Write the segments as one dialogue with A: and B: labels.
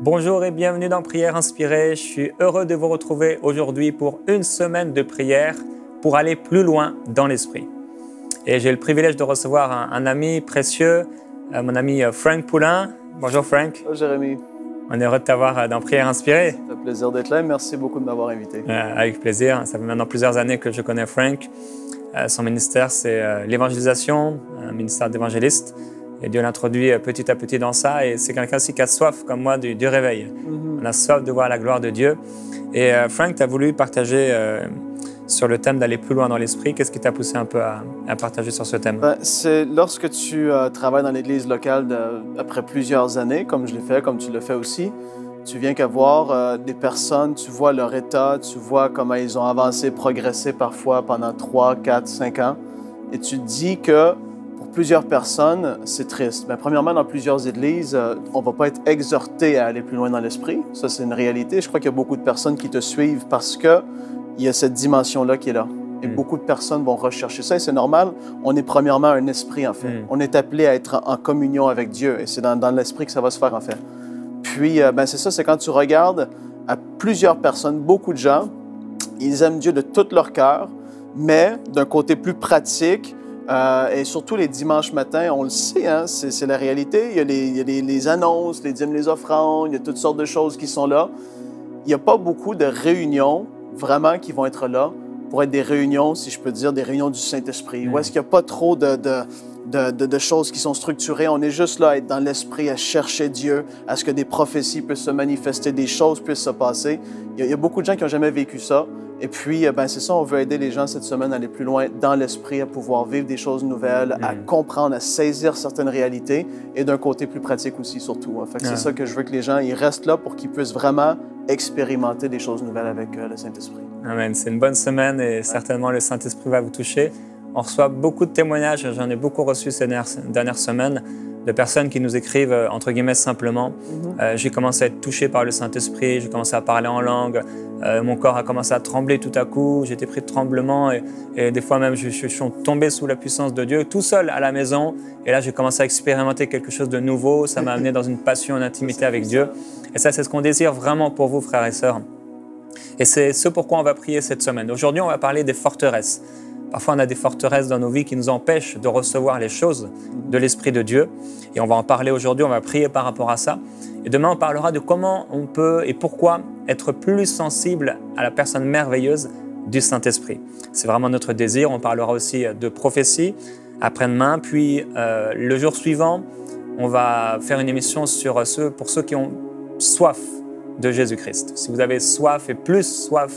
A: Bonjour et bienvenue dans Prière Inspirée. Je suis heureux de vous retrouver aujourd'hui pour une semaine de prière pour aller plus loin dans l'esprit. Et j'ai le privilège de recevoir un ami précieux, mon ami Frank Poulin. Bonjour Frank.
B: Bonjour Jérémy.
A: On est heureux de t'avoir dans Prière Inspirée.
B: Ça fait plaisir d'être là et merci beaucoup de m'avoir invité.
A: Avec plaisir. Ça fait maintenant plusieurs années que je connais Frank. Son ministère, c'est l'évangélisation, un ministère d'évangéliste. Et Dieu l'introduit petit à petit dans ça. Et c'est quelqu'un aussi qui a soif, comme moi, du réveil. On a soif de voir la gloire de Dieu. Et Frank, tu as voulu partager sur le thème d'aller plus loin dans l'esprit. Qu'est-ce qui t'a poussé un peu à partager sur ce thème?
B: C'est lorsque tu travailles dans l'église locale après plusieurs années, comme je l'ai fait, comme tu le fais aussi, tu viens qu'à voir des personnes, tu vois leur état, tu vois comment ils ont avancé, progressé parfois pendant 3, 4, 5 ans. Et tu te dis que pour plusieurs personnes, c'est triste. Mais premièrement, dans plusieurs églises, on ne va pas être exhorté à aller plus loin dans l'esprit. Ça, c'est une réalité. Je crois qu'il y a beaucoup de personnes qui te suivent parce qu'il y a cette dimension-là qui est là. Et beaucoup de personnes vont rechercher ça. Et c'est normal. On est premièrement un esprit, en fait. On est appelé à être en communion avec Dieu. Et c'est dans l'esprit que ça va se faire, en fait. Puis, c'est ça, c'est quand tu regardes à plusieurs personnes, beaucoup de gens, ils aiment Dieu de tout leur cœur, mais d'un côté plus pratique, et surtout les dimanches matins, on le sait, hein, c'est la réalité. Il y a les annonces, les dîmes, les offrandes, il y a toutes sortes de choses qui sont là. Il n'y a pas beaucoup de réunions vraiment qui vont être là pour être des réunions, si je peux dire, des réunions du Saint-Esprit. Où est-ce qu'il n'y a pas trop de choses qui sont structurées. On est juste là à être dans l'esprit, à chercher Dieu, à ce que des prophéties puissent se manifester, des choses puissent se passer. Il y a beaucoup de gens qui n'ont jamais vécu ça. Et puis, c'est ça, on veut aider les gens cette semaine à aller plus loin dans l'esprit, à pouvoir vivre des choses nouvelles, à comprendre, à saisir certaines réalités et d'un côté plus pratique aussi, surtout. Fait que c'est ça que je veux que les gens ils restent là pour qu'ils puissent vraiment expérimenter des choses nouvelles avec le Saint-Esprit.
A: Amen. C'est une bonne semaine et certainement le Saint-Esprit va vous toucher. On reçoit beaucoup de témoignages, j'en ai beaucoup reçu ces dernières semaines, de personnes qui nous écrivent, entre guillemets, simplement. J'ai commencé à être touché par le Saint-Esprit, j'ai commencé à parler en langue, mon corps a commencé à trembler tout à coup, j'ai été pris de tremblement et des fois même je suis tombé sous la puissance de Dieu, tout seul à la maison. Et là, j'ai commencé à expérimenter quelque chose de nouveau, ça m'a amené dans une passion, une intimité avec Dieu. Et ça, c'est ce qu'on désire vraiment pour vous, frères et sœurs. Et c'est ce pourquoi on va prier cette semaine. Aujourd'hui, on va parler des forteresses. Parfois, on a des forteresses dans nos vies qui nous empêchent de recevoir les choses de l'Esprit de Dieu. Et on va en parler aujourd'hui, on va prier par rapport à ça. Et demain, on parlera de comment on peut et pourquoi être plus sensible à la personne merveilleuse du Saint-Esprit. C'est vraiment notre désir. On parlera aussi de prophétie après-demain. Puis, le jour suivant, on va faire une émission pour ceux qui ont soif de Jésus-Christ. Si vous avez soif et plus soif,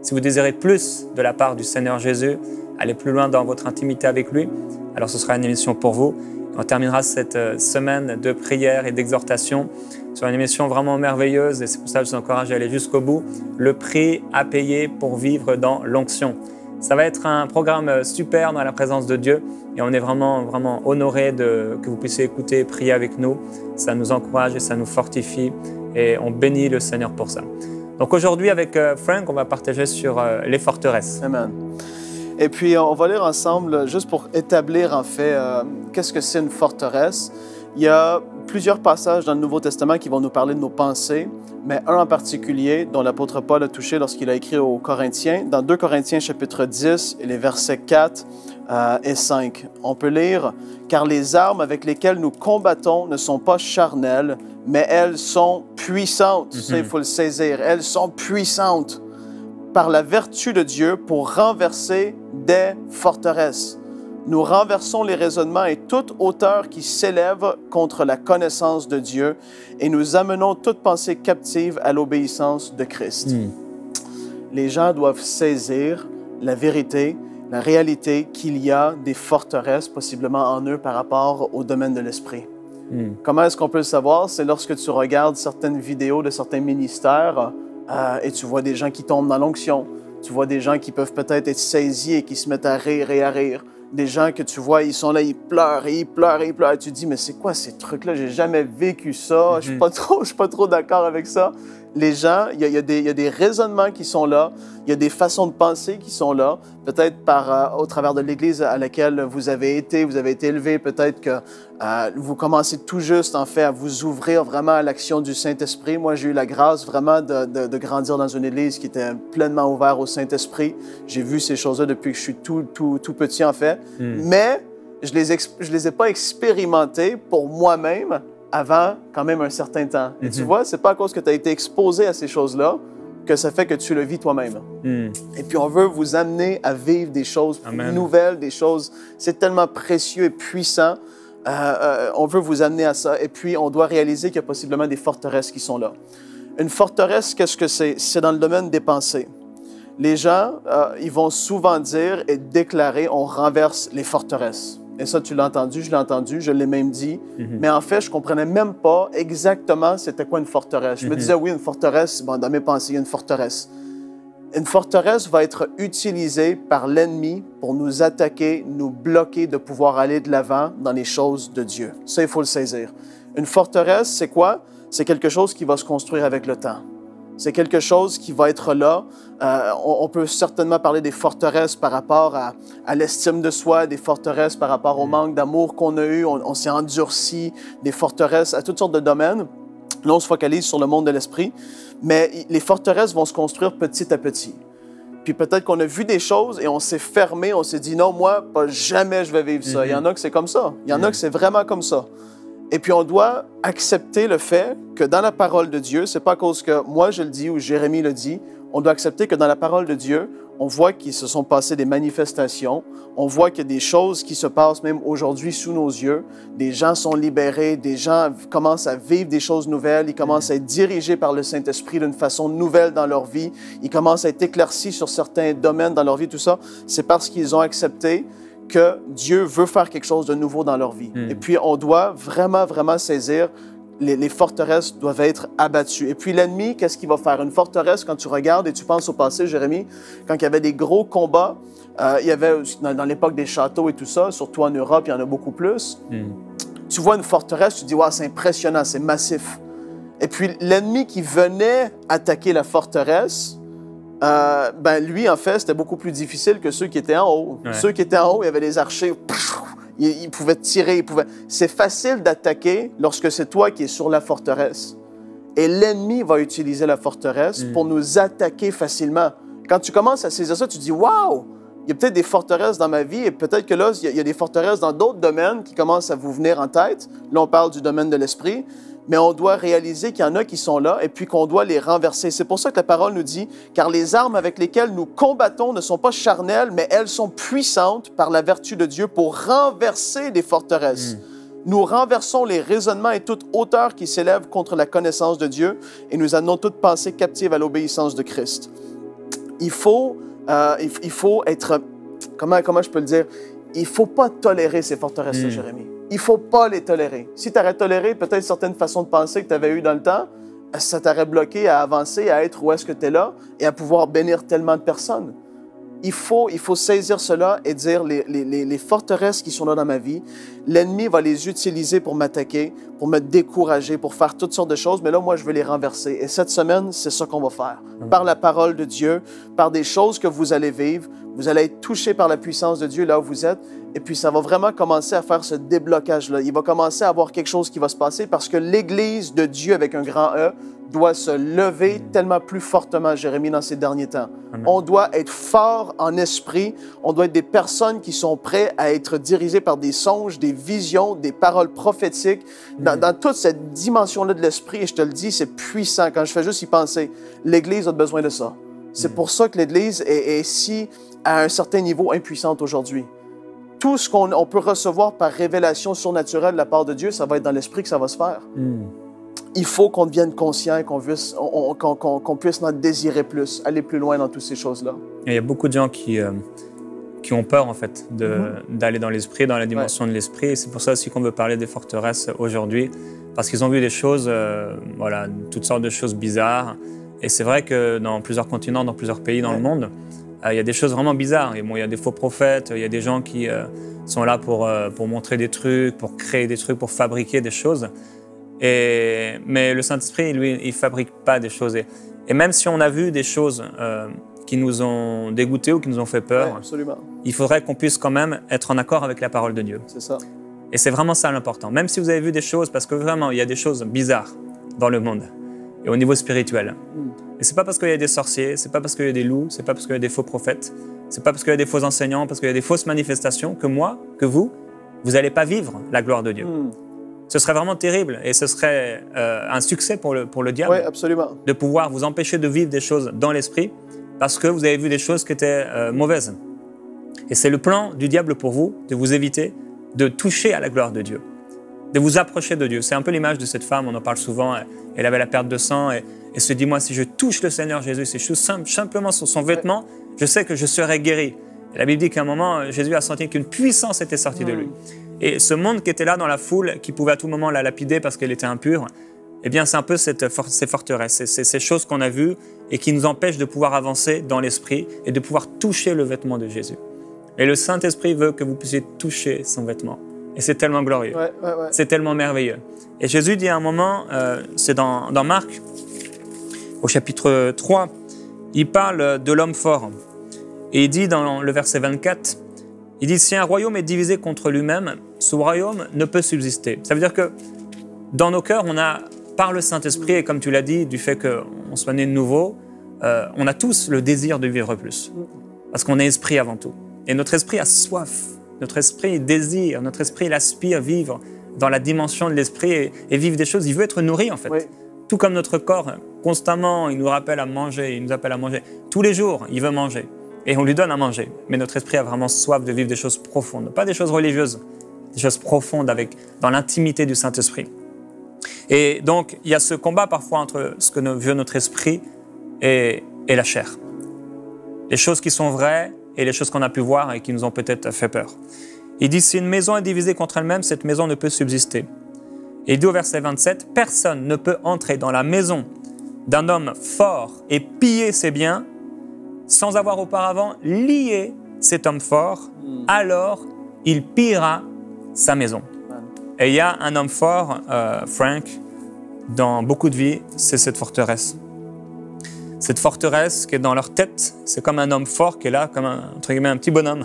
A: si vous désirez plus de la part du Seigneur Jésus, aller plus loin dans votre intimité avec lui, alors ce sera une émission pour vous. On terminera cette semaine de prière et d'exhortation sur une émission vraiment merveilleuse et c'est pour ça que je vous encourage à aller jusqu'au bout. Le prix à payer pour vivre dans l'onction. Ça va être un programme super dans la présence de Dieu et on est vraiment, vraiment honorés que vous puissiez écouter et prier avec nous. Ça nous encourage et ça nous fortifie et on bénit le Seigneur pour ça. Donc aujourd'hui, avec Frank, on va partager sur les forteresses.
B: Amen. Et puis, on va lire ensemble, juste pour établir en fait, qu'est-ce que c'est une forteresse. Il y a plusieurs passages dans le Nouveau Testament qui vont nous parler de nos pensées, mais un en particulier dont l'apôtre Paul a touché lorsqu'il a écrit aux Corinthiens, dans 2 Corinthiens chapitre 10 et les versets 4 et 5. On peut lire « Car les armes avec lesquelles nous combattons ne sont pas charnelles, mais elles sont puissantes. » Ça, il faut le saisir. Elles sont puissantes par la vertu de Dieu pour renverser des forteresses. Nous renversons les raisonnements et toute hauteur qui s'élève contre la connaissance de Dieu et nous amenons toute pensée captive à l'obéissance de Christ. Les gens doivent saisir la vérité, la réalité qu'il y a des forteresses possiblement en eux par rapport au domaine de l'esprit. Comment est-ce qu'on peut le savoir? C'est lorsque tu regardes certaines vidéos de certains ministères et tu vois des gens qui tombent dans l'onction. Tu vois des gens qui peuvent peut-être être saisis et qui se mettent à rire et à rire. Des gens que tu vois, ils sont là, ils pleurent et ils pleurent et ils pleurent. Et tu te dis, mais c'est quoi ces trucs-là? J'ai jamais vécu ça. Je suis pas trop d'accord avec ça. Les gens, il y a des raisonnements qui sont là, il y a des façons de penser qui sont là, peut-être au travers de l'Église à laquelle vous avez été élevé, peut-être que vous commencez tout juste, en fait, à vous ouvrir vraiment à l'action du Saint-Esprit. Moi, j'ai eu la grâce vraiment de grandir dans une Église qui était pleinement ouverte au Saint-Esprit. J'ai vu ces choses-là depuis que je suis tout petit, en fait. Mais je les ai pas expérimentées pour moi-même avant quand même un certain temps. Et tu vois, c'est pas à cause que tu as été exposé à ces choses-là que ça fait que tu le vis toi-même. Et puis, on veut vous amener à vivre des choses nouvelles, des choses... C'est tellement précieux et puissant. On veut vous amener à ça. Et puis, on doit réaliser qu'il y a possiblement des forteresses qui sont là. Une forteresse, qu'est-ce que c'est? C'est dans le domaine des pensées. Les gens, ils vont souvent dire et déclarer, on renverse les forteresses. Et ça, tu l'as entendu, je l'ai entendu, je l'ai même dit. Mais en fait, je ne comprenais même pas exactement c'était quoi une forteresse. Je me disais, oui, une forteresse, bon, dans mes pensées, il y a une forteresse. Une forteresse va être utilisée par l'ennemi pour nous attaquer, nous bloquer de pouvoir aller de l'avant dans les choses de Dieu. Ça, il faut le saisir. Une forteresse, c'est quoi? C'est quelque chose qui va se construire avec le temps. C'est quelque chose qui va être là. On peut certainement parler des forteresses par rapport à l'estime de soi, des forteresses par rapport au manque d'amour qu'on a eu. On s'est endurci, des forteresses à toutes sortes de domaines. Là, on se focalise sur le monde de l'esprit. Mais les forteresses vont se construire petit à petit. Puis peut-être qu'on a vu des choses et on s'est fermé, on s'est dit non, moi, pas jamais je vais vivre ça. Il y en a que c'est comme ça. Il y en a que c'est vraiment comme ça. Et puis, on doit accepter le fait que dans la parole de Dieu, c'est pas à cause que moi je le dis ou Jérémie le dit, on doit accepter que dans la parole de Dieu, on voit qu'il se sont passées des manifestations, on voit qu'il y a des choses qui se passent même aujourd'hui sous nos yeux, des gens sont libérés, des gens commencent à vivre des choses nouvelles, ils commencent à être dirigés par le Saint-Esprit d'une façon nouvelle dans leur vie, ils commencent à être éclaircis sur certains domaines dans leur vie, tout ça, c'est parce qu'ils ont accepté que Dieu veut faire quelque chose de nouveau dans leur vie. Et puis, on doit vraiment, vraiment saisir les forteresses doivent être abattues. Et puis, l'ennemi, qu'est-ce qu'il va faire? Une forteresse, quand tu regardes et tu penses au passé, Jérémie, quand il y avait des gros combats, il y avait dans l'époque des châteaux et tout ça, surtout en Europe, il y en a beaucoup plus. Tu vois une forteresse, tu te dis, wow, c'est impressionnant, c'est massif. Et puis, l'ennemi qui venait attaquer la forteresse, lui, en fait, c'était beaucoup plus difficile que ceux qui étaient en haut. Ouais. Ceux qui étaient en haut, il y avait des archers, ils pouvaient tirer, C'est facile d'attaquer lorsque c'est toi qui es sur la forteresse. Et l'ennemi va utiliser la forteresse pour nous attaquer facilement. Quand tu commences à saisir ça, tu te dis « Wow! Il y a peut-être des forteresses dans ma vie et peut-être que là, il y a des forteresses dans d'autres domaines qui commencent à vous venir en tête. » Là, on parle du domaine de l'esprit. Mais on doit réaliser qu'il y en a qui sont là et puis qu'on doit les renverser. C'est pour ça que la parole nous dit « Car les armes avec lesquelles nous combattons ne sont pas charnelles, mais elles sont puissantes par la vertu de Dieu pour renverser des forteresses. » Nous renversons les raisonnements et toute hauteur qui s'élève contre la connaissance de Dieu et nous amenons toute pensée captive à l'obéissance de Christ. Il faut être... Comment je peux le dire? Il ne faut pas tolérer ces forteresses-là, Jérémie. Il ne faut pas les tolérer. Si tu aurais toléré peut-être certaines façons de penser que tu avais eues dans le temps, ça t'aurait bloqué à avancer, à être où est-ce que tu es là et à pouvoir bénir tellement de personnes. Il faut saisir cela et dire les forteresses qui sont là dans ma vie, l'ennemi va les utiliser pour m'attaquer, pour me décourager, pour faire toutes sortes de choses, mais là, moi, je veux les renverser. Et cette semaine, c'est ça qu'on va faire. Par la parole de Dieu, par des choses que vous allez vivre, vous allez être touchés par la puissance de Dieu là où vous êtes, et puis ça va vraiment commencer à faire ce déblocage-là. Il va commencer à avoir quelque chose qui va se passer parce que l'Église de Dieu, avec un grand E, doit se lever tellement plus fortement, Jérémie, dans ces derniers temps. Amen. On doit être fort en esprit. On doit être des personnes qui sont prêtes à être dirigées par des songes, des visions, des paroles prophétiques. Dans toute cette dimension-là de l'esprit, et je te le dis, c'est puissant. Quand je fais juste y penser, l'Église a besoin de ça. C'est pour ça que l'Église est si, à un certain niveau, impuissante aujourd'hui. Tout ce qu'on peut recevoir par révélation surnaturelle de la part de Dieu, ça va être dans l'esprit que ça va se faire. Il faut qu'on devienne conscient et qu'on puisse en désirer plus, aller plus loin dans toutes ces choses-là. Il
A: y a beaucoup de gens qui ont peur, en fait, d'aller dans l'esprit, dans la dimension de l'esprit. Et c'est pour ça aussi qu'on veut parler des forteresses aujourd'hui, parce qu'ils ont vu des choses, toutes sortes de choses bizarres. Et c'est vrai que dans plusieurs continents, dans plusieurs pays dans le monde, il y a des choses vraiment bizarres. Et bon, il y a des faux prophètes, il y a des gens qui sont là pour montrer des trucs, pour créer des trucs, pour fabriquer des choses. Mais le Saint-Esprit, lui, il ne fabrique pas des choses. Et même si on a vu des choses qui nous ont dégoûtés ou qui nous ont fait peur,
B: absolument.
A: Il faudrait qu'on puisse quand même être en accord avec la parole de Dieu.
B: C'est ça.
A: Et c'est vraiment ça l'important. Même si vous avez vu des choses, parce que vraiment, il y a des choses bizarres dans le monde et au niveau spirituel. Et c'est pas parce qu'il y a des sorciers, c'est pas parce qu'il y a des loups, c'est pas parce qu'il y a des faux prophètes, c'est pas parce qu'il y a des faux enseignants, parce qu'il y a des fausses manifestations que moi, que vous n'allez pas vivre la gloire de Dieu. Ce serait vraiment terrible et ce serait un succès pour le diable.
B: Oui, absolument.
A: De pouvoir vous empêcher de vivre des choses dans l'esprit parce que vous avez vu des choses qui étaient mauvaises. Et c'est le plan du diable pour vous, de vous éviter de toucher à la gloire de Dieu, de vous approcher de Dieu. C'est un peu l'image de cette femme, on en parle souvent, elle avait la perte de sang et se dit, moi, si je touche le Seigneur Jésus, si je touche simplement sur son vêtement, je sais que je serai guéri. Et la Bible dit qu'à un moment, Jésus a senti qu'une puissance était sortie de lui. Et ce monde qui était là dans la foule, qui pouvait à tout moment la lapider parce qu'elle était impure, eh bien, c'est un peu ces forteresses, ces choses qu'on a vues et qui nous empêchent de pouvoir avancer dans l'esprit et de pouvoir toucher le vêtement de Jésus. Et le Saint-Esprit veut que vous puissiez toucher son vêtement. Et c'est tellement glorieux. C'est tellement merveilleux. Et Jésus dit à un moment, c'est dans Marc, au chapitre 3, il parle de l'homme fort. Et il dit dans le verset 24, il dit « Si un royaume est divisé contre lui-même, ce royaume ne peut subsister. » Ça veut dire que dans nos cœurs, on a, par le Saint-Esprit, et comme tu l'as dit, du fait qu'on soit né de nouveau, on a tous le désir de vivre plus. Parce qu'on est esprit avant tout. Et notre esprit a soif, notre esprit désire, notre esprit il aspire à vivre dans la dimension de l'esprit et vivre des choses. Il veut être nourri en fait. Oui. Tout comme notre corps, constamment, il nous rappelle à manger, il nous appelle à manger. Tous les jours, il veut manger et on lui donne à manger. Mais notre esprit a vraiment soif de vivre des choses profondes, pas des choses religieuses, des choses profondes dans l'intimité du Saint-Esprit. Et donc, il y a ce combat parfois entre ce que veut notre esprit et la chair. Les choses qui sont vraies et les choses qu'on a pu voir et qui nous ont peut-être fait peur. Il dit, si une maison est divisée contre elle-même, cette maison ne peut subsister. Et il dit au verset 27, personne ne peut entrer dans la maison d'un homme fort et piller ses biens sans avoir auparavant lié cet homme fort, alors il pillera sa maison. Et il y a un homme fort, Frank, dans beaucoup de vies, c'est cette forteresse. Cette forteresse qui est dans leur tête, c'est comme un homme fort qui est là, comme entre guillemets un petit bonhomme,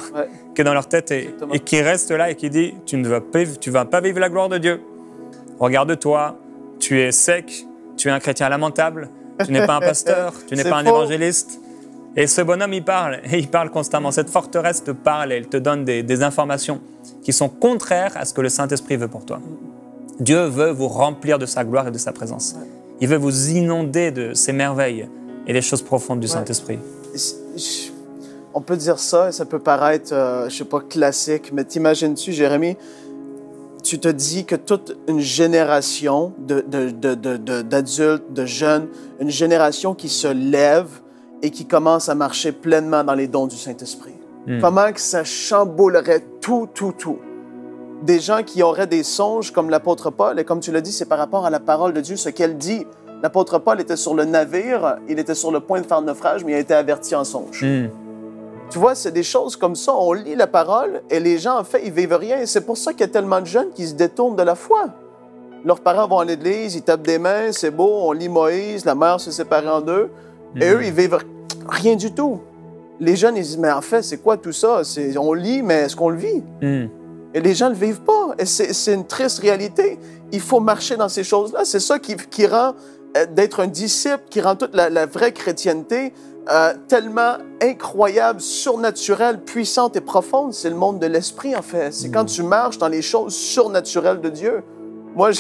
A: qui est dans leur tête et qui reste là et qui dit « Tu ne vas pas vivre la gloire de Dieu. Regarde-toi, tu es sec, tu es un chrétien lamentable, tu n'es pas un pasteur, tu n'es pas un évangéliste. » Et ce bonhomme, il parle constamment. Cette forteresse te parle et elle te donne des informations qui sont contraires à ce que le Saint-Esprit veut pour toi. Dieu veut vous remplir de sa gloire et de sa présence. Il veut vous inonder de ses merveilles et les choses profondes du Saint-Esprit.
B: On peut dire ça et ça peut paraître, je ne sais pas, classique, mais t'imagines-tu, Jérémie, tu te dis que toute une génération d'adultes, de jeunes, une génération qui se lève et qui commence à marcher pleinement dans les dons du Saint-Esprit. Comment que ça chamboulerait tout. Des gens qui auraient des songes comme l'apôtre Paul, et comme tu l'as dit, c'est par rapport à la parole de Dieu, ce qu'elle dit. L'apôtre Paul était sur le navire, il était sur le point de faire naufrage, mais il a été averti en songe. Tu vois, c'est des choses comme ça. On lit la parole et les gens, en fait, ils vivent rien. Et c'est pour ça qu'il y a tellement de jeunes qui se détournent de la foi. Leurs parents vont à l'église, ils tapent des mains, c'est beau, on lit Moïse, la mère se sépare en deux. Et eux, ils vivent rien du tout. Les jeunes, ils disent, mais en fait, c'est quoi tout ça? On lit, mais est-ce qu'on le vit? Et les gens ne le vivent pas. Et c'est une triste réalité. Il faut marcher dans ces choses-là. C'est ça qui rend d'être un disciple, qui rend toute la vraie chrétienté tellement incroyable, surnaturelle, puissante et profonde. C'est le monde de l'esprit, en fait. C'est quand tu marches dans les choses surnaturelles de Dieu. Moi,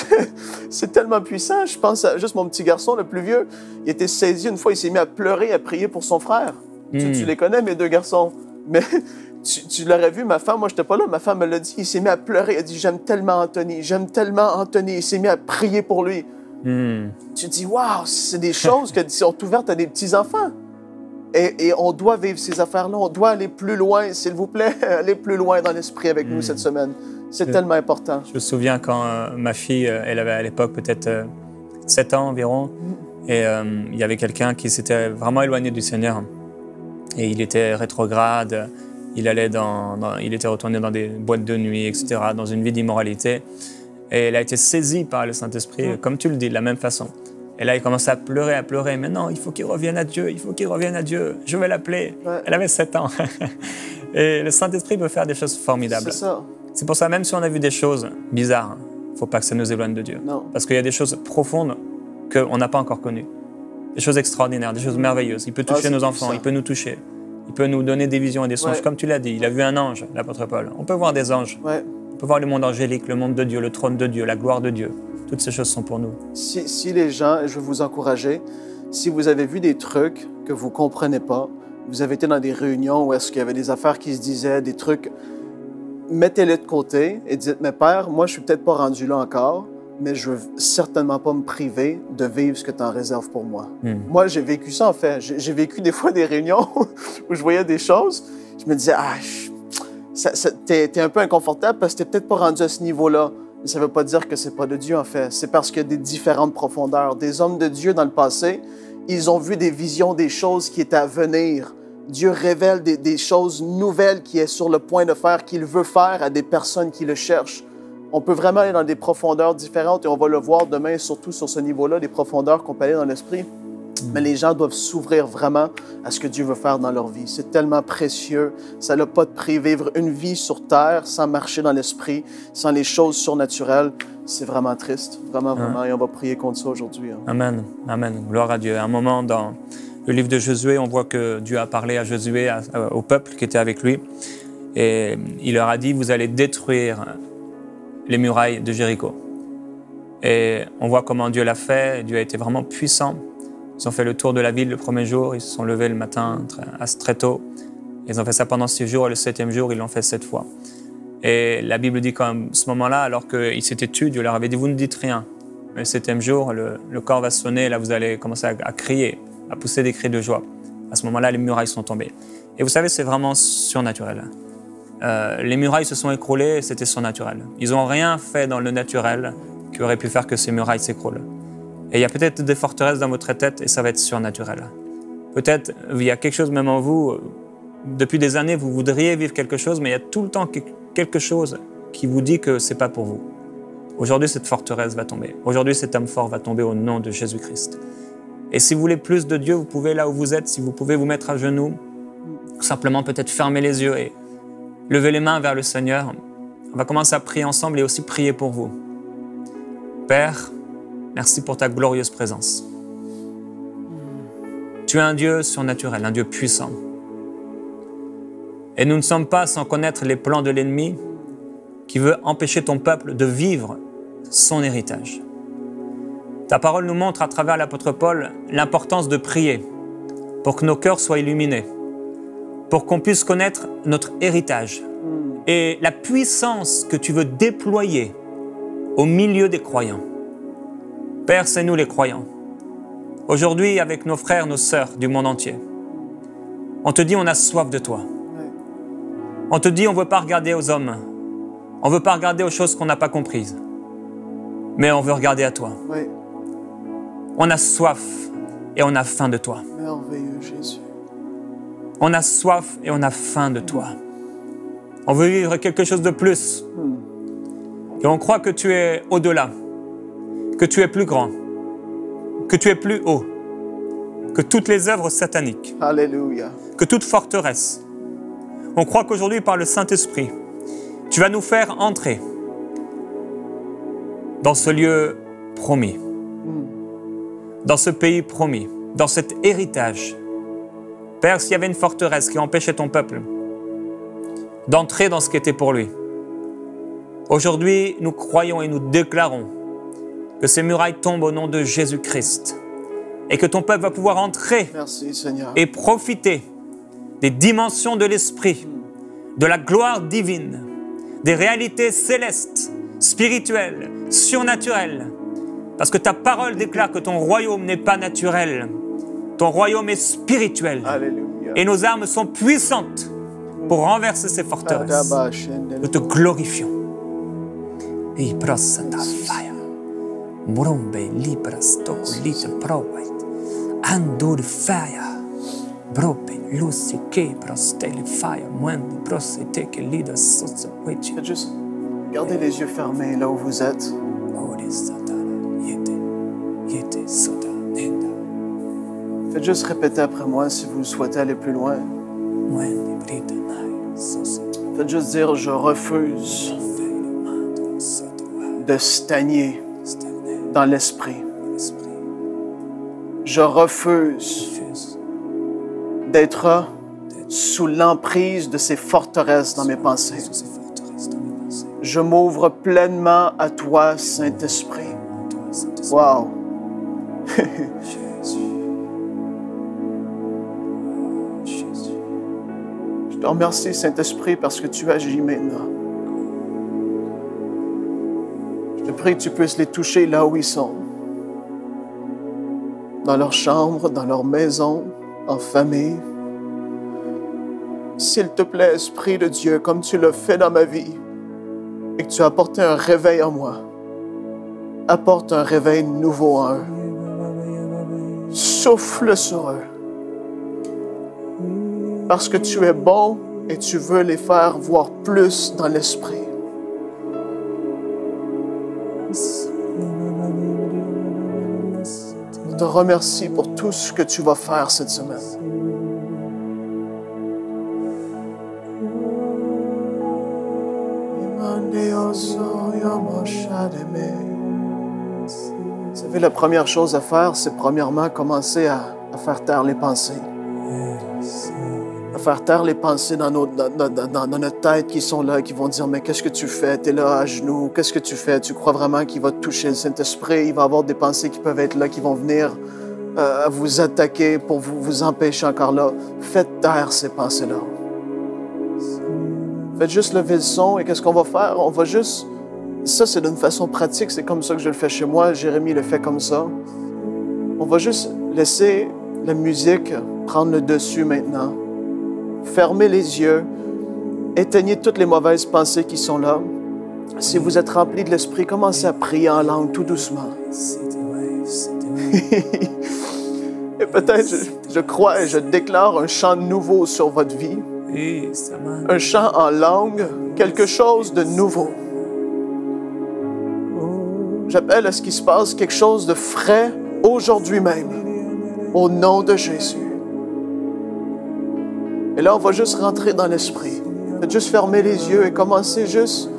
B: c'est tellement puissant. Je pense à juste mon petit garçon, le plus vieux. Il était saisi une fois, il s'est mis à pleurer, à prier pour son frère. Tu les connais, mes deux garçons. Mais tu l'aurais vu, ma femme, moi, je n'étais pas là, ma femme me l'a dit. Il s'est mis à pleurer, il a dit, j'aime tellement Anthony. Il s'est mis à prier pour lui. Tu te dis, waouh, c'est des choses qui sont ouvertes à des petits-enfants. Et on doit vivre ces affaires-là. On doit aller plus loin, s'il vous plaît, aller plus loin dans l'esprit avec nous cette semaine. C'est tellement important.
A: Je me souviens quand ma fille, elle avait à l'époque peut-être 7 ans environ, et il y avait quelqu'un qui s'était vraiment éloigné du Seigneur. Et il était rétrograde, il était retourné dans des boîtes de nuit, etc., dans une vie d'immoralité. Et elle a été saisie par le Saint-Esprit, comme tu le dis, de la même façon. Et là, il commençait à pleurer. Mais non, il faut qu'il revienne à Dieu, il faut qu'il reviene à Dieu. Je vais l'appeler.
B: Ouais.
A: Elle avait 7 ans. Et le Saint-Esprit peut faire des choses formidables.
B: C'est ça.
A: C'est pour ça, même si on a vu des choses bizarres, il ne faut pas que ça nous éloigne de Dieu.
B: Non.
A: Parce qu'il y a des choses profondes qu'on n'a pas encore connues. Des choses extraordinaires, des choses merveilleuses. Il peut toucher nos enfants, il peut nous toucher. Il peut nous donner des visions et des songes. Comme tu l'as dit, il a vu un ange, l'apôtre Paul. On peut voir des anges.
B: Ouais.
A: On peut voir le monde angélique, le monde de Dieu, le trône de Dieu, la gloire de Dieu. Toutes ces choses sont pour nous.
B: Si les gens, et je veux vous encourager, si vous avez vu des trucs que vous ne comprenez pas, vous avez été dans des réunions où est-ce qu'il y avait des affaires qui se disaient, des trucs, mettez-les de côté et dites, mais Père, moi je suis peut-être pas rendu là encore, mais je veux certainement pas me priver de vivre ce que tu en réserves pour moi. Moi, j'ai vécu ça en fait. J'ai vécu des fois des réunions où je voyais des choses, je me disais, t'es un peu inconfortable parce que t'es peut-être pas rendu à ce niveau-là. Mais ça veut pas dire que c'est pas de Dieu en fait. C'est parce qu'il y a des différentes profondeurs. Des hommes de Dieu dans le passé, ils ont vu des visions des choses qui étaient à venir. Dieu révèle des choses nouvelles qu'il est sur le point de faire, qu'il veut faire à des personnes qui le cherchent. On peut vraiment aller dans des profondeurs différentes et on va le voir demain, surtout sur ce niveau-là, des profondeurs qu'on peut aller dans l'esprit. Mais les gens doivent s'ouvrir vraiment à ce que Dieu veut faire dans leur vie. C'est tellement précieux. Ça n'a pas de prix. Vivre une vie sur terre sans marcher dans l'esprit, sans les choses surnaturelles, c'est vraiment triste. Vraiment, vraiment. Et on va prier contre ça aujourd'hui.
A: Amen. Amen. Gloire à Dieu. À un moment dans le livre de Josué, on voit que Dieu a parlé à Josué, au peuple qui était avec lui. Et il leur a dit, vous allez détruire les murailles de Jéricho. Et on voit comment Dieu l'a fait. Dieu a été vraiment puissant. Ils ont fait le tour de la ville le premier jour. Ils se sont levés le matin très tôt. Ils ont fait ça pendant 6 jours. Et le 7e jour, ils l'ont fait 7 fois. Et la Bible dit qu'à ce moment-là, alors qu'ils s'étaient tus, Dieu leur avait dit, vous ne dites rien. Mais le 7e jour, le corps va sonner. Là, vous allez commencer à crier, à pousser des cris de joie. À ce moment-là, les murailles sont tombées. Et vous savez, c'est vraiment surnaturel. Les murailles se sont écroulées, c'était surnaturel. Ils n'ont rien fait dans le naturel qui aurait pu faire que ces murailles s'écroulent. Et il y a peut-être des forteresses dans votre tête et ça va être surnaturel. Peut-être il y a quelque chose même en vous, depuis des années, vous voudriez vivre quelque chose, mais il y a tout le temps quelque chose qui vous dit que ce n'est pas pour vous. Aujourd'hui, cette forteresse va tomber. Aujourd'hui, cet homme fort va tomber au nom de Jésus-Christ. Et si vous voulez plus de Dieu, vous pouvez, là où vous êtes, si vous pouvez vous mettre à genoux, simplement peut-être fermer les yeux et lever les mains vers le Seigneur. On va commencer à prier ensemble et aussi prier pour vous. Père, merci pour ta glorieuse présence. Tu es un Dieu surnaturel, un Dieu puissant. Et nous ne sommes pas sans connaître les plans de l'ennemi qui veut empêcher ton peuple de vivre son héritage. Ta parole nous montre à travers l'apôtre Paul l'importance de prier pour que nos cœurs soient illuminés, pour qu'on puisse connaître notre héritage et la puissance que tu veux déployer au milieu des croyants. Père, c'est nous les croyants. Aujourd'hui, avec nos frères, nos sœurs du monde entier, on te dit on a soif de toi. On te dit on ne veut pas regarder aux hommes. On ne veut pas regarder aux choses qu'on n'a pas comprises. Mais on veut regarder à toi.
B: Oui.
A: On a soif et on a faim de toi.
B: Merveilleux Jésus.
A: On a soif et on a faim de toi. On veut vivre quelque chose de plus. Et on croit que tu es au-delà, que tu es plus grand, que tu es plus haut, que toutes les œuvres sataniques,
B: Alléluia.
A: que toute forteresse. On croit qu'aujourd'hui, par le Saint-Esprit, tu vas nous faire entrer dans ce lieu promis, dans ce pays promis, dans cet héritage. Père, s'il y avait une forteresse qui empêchait ton peuple d'entrer dans ce qui était pour lui, aujourd'hui, nous croyons et nous déclarons que ces murailles tombent au nom de Jésus-Christ et que ton peuple va pouvoir entrer.
B: Merci, Seigneur.
A: Et profiter des dimensions de l'Esprit, de la gloire divine, des réalités célestes, spirituelles, surnaturelles. Parce que ta parole déclare que ton royaume n'est pas naturel, ton royaume est spirituel.
B: Alléluia.
A: Et nos armes sont puissantes pour renverser ces forteresses. Nous te glorifions.
B: Faites juste Gardez les yeux fermés là où vous êtes. Faites juste répéter après moi si vous souhaitez aller plus loin. Faites juste dire, je refuse de stagner dans l'esprit. Je refuse d'être sous l'emprise de ces forteresses dans mes pensées. Je m'ouvre pleinement à toi, Saint-Esprit. Wow! Je te remercie, Saint-Esprit, parce que tu agis maintenant. Je te prie que tu puisses les toucher là où ils sont. Dans leur chambre, dans leur maison, en famille. S'il te plaît, Esprit de Dieu, comme tu l'as fait dans ma vie, et que tu as apporté un réveil en moi, apporte un réveil nouveau en eux. Souffle sur eux. Parce que tu es bon et tu veux les faire voir plus dans l'esprit. Je te remercie pour tout ce que tu vas faire cette semaine. Vous savez, la première chose à faire, c'est premièrement commencer à faire taire les pensées. À faire taire les pensées dans notre tête qui sont là, qui vont dire, mais qu'est-ce que tu fais? Tu es là à genoux, qu'est-ce que tu fais? Tu crois vraiment qu'il va te toucher le Saint-Esprit? Il va y avoir des pensées qui peuvent être là, qui vont venir à vous attaquer pour vous empêcher encore là. Faites taire ces pensées-là. Faites juste lever le son et qu'est-ce qu'on va faire? On va juste... Ça, c'est d'une façon pratique, c'est comme ça que je le fais chez moi. Jérémie le fait comme ça. On va juste laisser la musique prendre le dessus maintenant. Fermez les yeux. Éteignez toutes les mauvaises pensées qui sont là. Si vous êtes rempli de l'Esprit, commencez à prier en langue tout doucement. Et peut-être, je crois et je déclare un chant nouveau sur votre vie. Un chant en langue, quelque chose de nouveau. J'appelle à ce qui se passe quelque chose de frais aujourd'hui même, au nom de Jésus. Et là, on va juste rentrer dans l'esprit. Faites juste fermer les yeux et commencer juste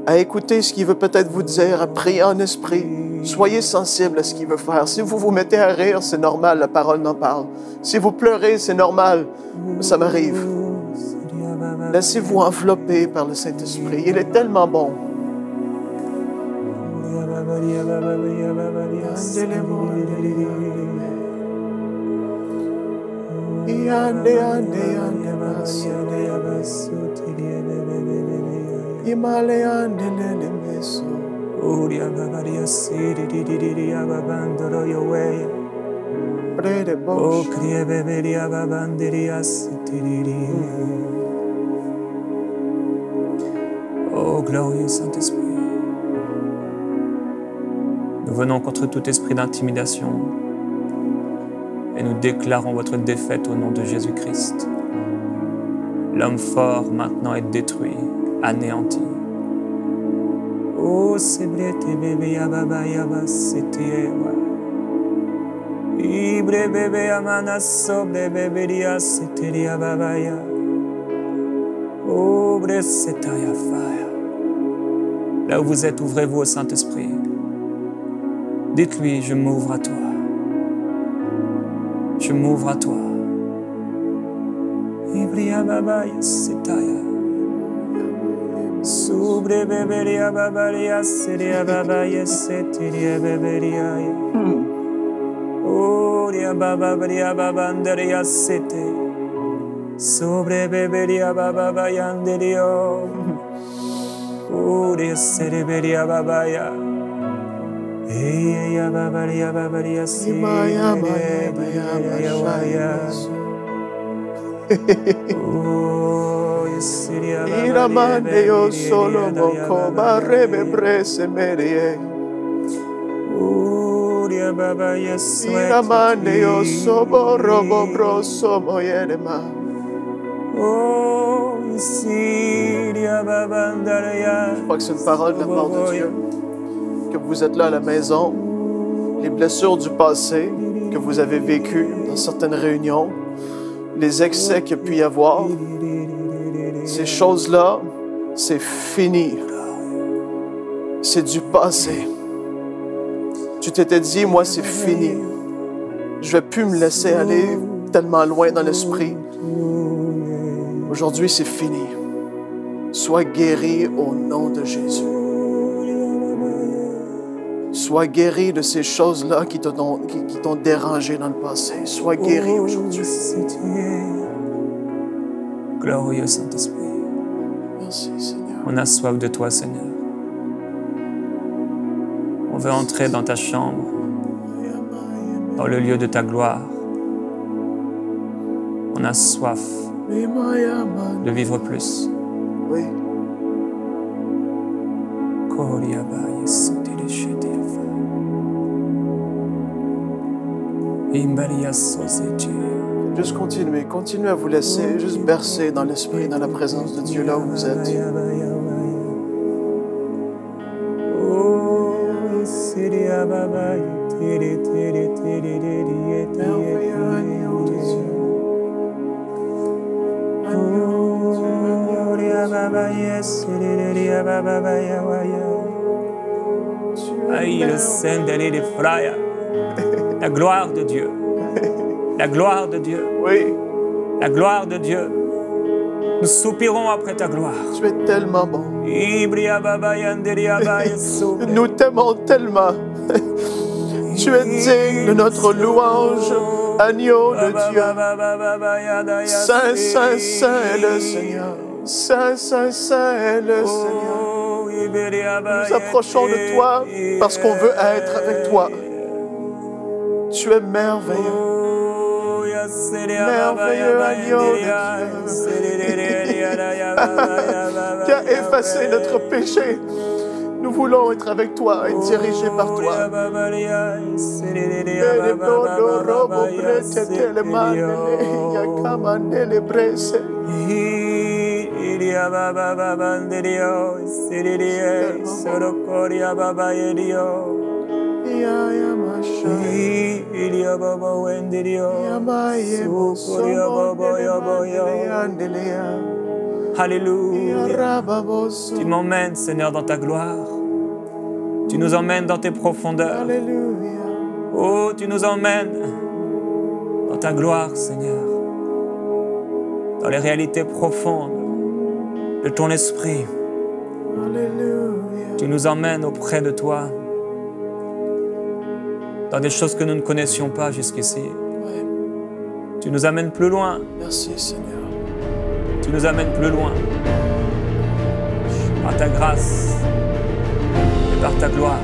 B: à écouter ce qu'il veut peut-être vous dire, à prier en esprit. Soyez sensible à ce qu'il veut faire. Si vous vous mettez à rire, c'est normal, la parole n'en parle. Si vous pleurez, c'est normal, ça m'arrive. Laissez-vous envelopper par le Saint-Esprit. Il est tellement bon.
A: Oh, glorieux Saint-Esprit. Nous venons contre tout esprit d'intimidation et nous déclarons votre défaite au nom de Jésus-Christ. L'homme fort maintenant est détruit, anéanti. Oh, sebrete bébé yababa yaba c'était Ibre bébé amana sobre bébé dia c'était yababa ya. Oh, bre setaya fire. Là où vous êtes, ouvrez-vous au Saint-Esprit. Dites-lui, je m'ouvre à toi. Je m'ouvre à toi. Ibria babaya setaya. Subre beberia babaria seria babaya setiria beberia. Oria babaria babandaria sete. Sobre beberia babaya anderio. Oria sereberia babaya. Eya babaria babaria seria.
B: Iramande yo solo moko barrebe brese merie. Iramande yo sobo robo broso moyenema. Je crois que c'est une parole de la part de Dieu. Que vous êtes là à la maison, les blessures du passé que vous avez vécues dans certaines réunions, les excès qu'il y a pu y avoir, ces choses-là, c'est fini. C'est du passé. Tu t'étais dit, moi, c'est fini. Je ne vais plus me laisser aller tellement loin dans l'esprit. Aujourd'hui, c'est fini. Sois guéri au nom de Jésus. Sois guéri de ces choses-là qui t'ont dérangé dans le passé. Sois guéri aujourd'hui.
A: Glorieux Saint-Esprit.
B: Merci, Seigneur.
A: On a soif de toi, Seigneur. On veut entrer dans ta chambre, dans le lieu de ta gloire. On a soif de vivre plus.
B: Oui. Juste continuez à vous laisser juste bercer dans l'esprit, dans la présence de Dieu là où vous êtes.
A: La gloire de Dieu. La gloire de Dieu.
B: Oui.
A: La gloire de Dieu. Nous soupirons après ta gloire.
B: Tu es tellement bon. Nous t'aimons tellement. Tu es digne de notre louange, agneau de Dieu. Saint, Saint, Saint est le Seigneur. Saint, Saint, Saint est le Seigneur. Nous nous approchons de toi parce qu'on veut être avec toi. Tu es merveilleux. Merveilleux agneau de Dieu. Qui a effacé notre péché. Nous voulons être avec toi et dirigés par toi.
A: Alléluia. Tu m'emmènes, Seigneur, dans ta gloire. Tu nous emmènes dans tes profondeurs.
B: Alléluia.
A: Oh, tu nous emmènes dans ta gloire, Seigneur. Dans les réalités profondes de ton esprit.
B: Alléluia.
A: Tu nous emmènes auprès de toi. Dans des choses que nous ne connaissions pas jusqu'ici.
B: Ouais.
A: Tu nous amènes plus loin.
B: Merci, Seigneur.
A: Tu nous amènes plus loin. Par ta grâce et par ta gloire.